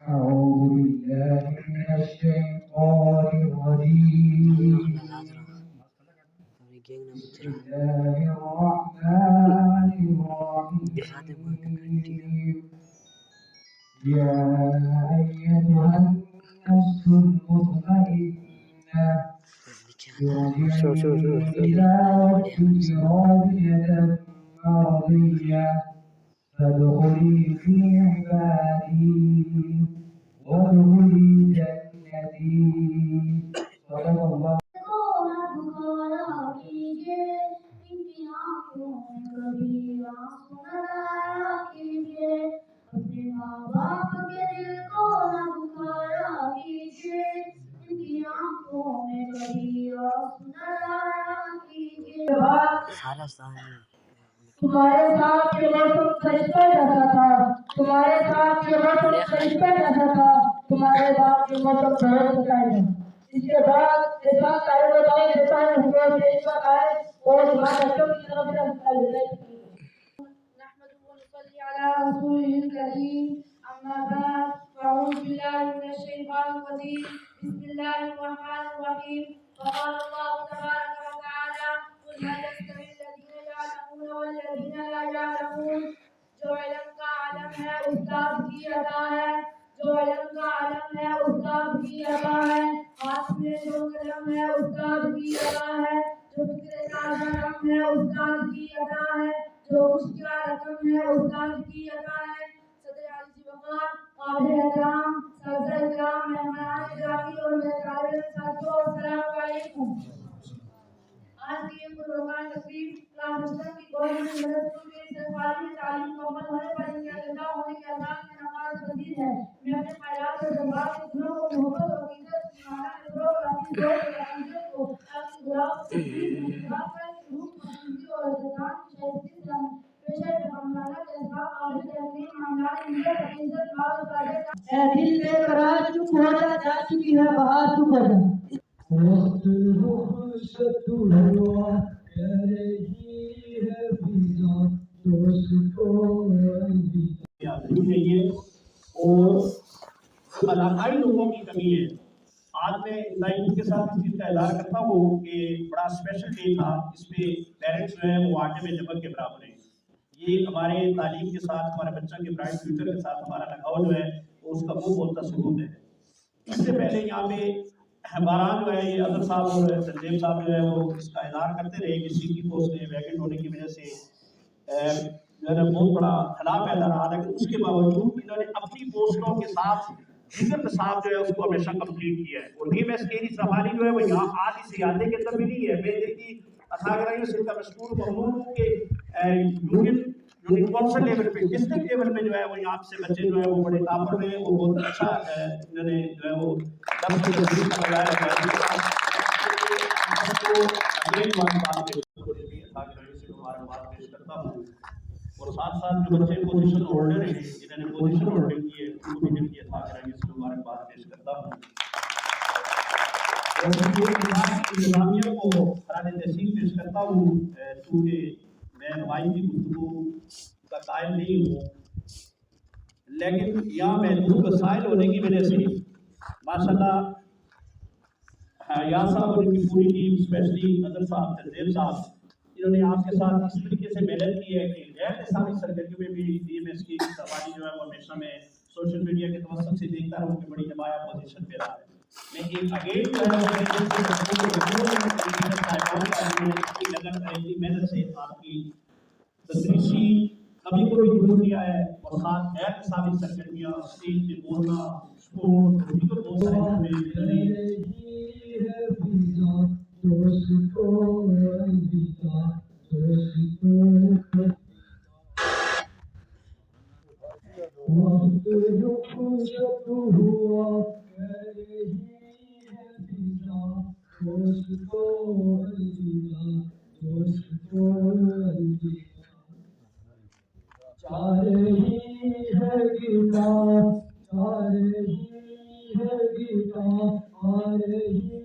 أعوذ بالله من الشيطان الرجيم بسم الله الرحمن الرحيم يا أيها النفس المطمئنة ارجعي إلى ربك راضية مرضية فادخلي في عبادي وادخلي جنتي صدق الله اپنے ماں باپ کے دل کو نہ دکھایا کیجیے ان کی آنکھوں میں کبھی آنسو نہ لایا کیجیے تمہارے ساتھ یہ موسم فرشتہ جیسا تھا تمہارے ساتھ یہ موسم فرشتہ جیسا تھا تمہارے ساتھ یہ موسم بہت بتائے اس کے بعد اس بات سارے بتائے دیتا ہے حکومت سے اس وقت آئے اور تمہارے بچوں کی طرف سے نحمده ونصلي على رسوله الكريم أما بعد فأعوذ بالله من الشيطان الرجيم بسم الله الرحمن الرحيم وقال الله تبارك وتعالى قل هل يستوي الذين يعلمون والذين لا يعلمون جو علم کا عالم ہے استاد کی عطا ہے جو علم کا عالم ہے استاد کی عطا ہے ہاتھ میں جو قلم ہے استاد کی عطا ہے جو فکر تازہ رقم ہے استاد کی عطا ہے جو مشکل رقم ہے استاد کی عطا ہے صدر عالی وقار قابل احترام سرزر اکرام مہمان گرامی اور میرے طالب علم ساتھیوں السلام علیکم آج کی یہ پروگرام تقریب کلاس سسٹم کی گورنمنٹ مدد اسکول کے سرکاری تعلیم مکمل ہونے پر ان کے اجزاء ہونے کے اعزاز میں نماز پذیر ہے میں اپنے خیالات اور جذبات کے دلوں کو محبت اور عقیدت کی معنی کے فروغ اور اپنی دوست اور عقیدت کو اپنی غلاف تقریب میں انتخاب کر روح پسندی اور اعتدال کی شائستگی سے پیشہ پیغمبرانہ کے اصحاب قابل تحقیق ماندار ملت عزت مال و تاجر اے دل بے قرار چپ ہو جا چکی ہے بہار چپ ہو جا وقت رخصت ہوا کہہ رہی ہے فضا دوست کو چاہیے اور علاقائی لوگوں کی کمی ہے آج میں لائن کے ساتھ اس چیز کا اظہار کرتا ہوں کہ بڑا اسپیشل ڈے تھا اس پہ پیرنٹس جو ہے وہ آٹے میں نمک کے برابر ہیں یہ ہمارے تعلیم کے ساتھ ہمارے بچہ کے برائٹ فیوچر کے ساتھ ہمارا لگاؤ جو ہے اس کا وہ بولتا ثبوت ہے اس سے پہلے یہاں پہ باران جو ہے یہ اظہر صاحب اور تنظیم صاحب جو ہے وہ اس کا اظہار کرتے رہے کہ سی کی پوسٹ نے ویکنٹ ہونے کی وجہ سے جو ہے بہت بڑا خلا پیدا رہا لیکن اس کے باوجود انہوں نے اپنی پوسٹوں کے ساتھ دیگر نصاب جو ہے اس کو ہمیشہ کمپلیٹ کیا ہے اور ڈی ایم ایس کے کی سواری جو ہے وہ یہاں آج اس سیادے کے اندر بھی نہیں ہے میں دل کی اتھاگرائیوں سے کا مشکور ممنون ہوں کہ یونین کونسل لیول پہ ڈسٹرکٹ لیول پہ جو ہے وہ یہاں سے بچے جو ہے وہ بڑے طاقت میں اور بہت اچھا انہوں نے جو ہے وہ درس کی تدریس کا لگایا ہے اور ساتھ ساتھ جو بچے پوزیشن ہولڈر ہیں جنہوں نے پوزیشن ہولڈنگ کی ہے ان کو بھی دل کی اتھاگرائیوں سے مبارکباد پیش کرتا ہوں اور انتظامیہ کو خراج تحسین پیش کرتا ہوں چونکہ میں روایتی گفتگو کا قائل نہیں ہوں لیکن یہاں محدود وسائل ہونے کی وجہ سے ماشاءاللہ یار صاحب اور ان کی پوری ٹیم اسپیشلی نظر صاحب تنظیم صاحب انہوں نے آپ کے ساتھ اس طریقے سے محنت کی ہے کہ غیر نصابی سرگرمیوں میں بھی ڈی ایم ایس کی سواری جو ہے وہ ہمیشہ میں سوشل میڈیا کے توسط سے دیکھتا رہوں کہ بڑی نمایاں پوزیشن پہ رہا ہے میں ایک اگین جو ہے محنت سے آپ کی تدریسی کبھی کو بھی دور کیا ہے اور ساتھ غیر نصابی سرگرمیاں اسٹیج پہ بولنا اسپورٹ دیگر بہت سارے وقت رخصت ہوا کہہ رہی ہے فضا دوست کو الوداع دوست کو الوداع چاہ رہی ہے گیتا چاہ رہی ہے گیتا آ رہی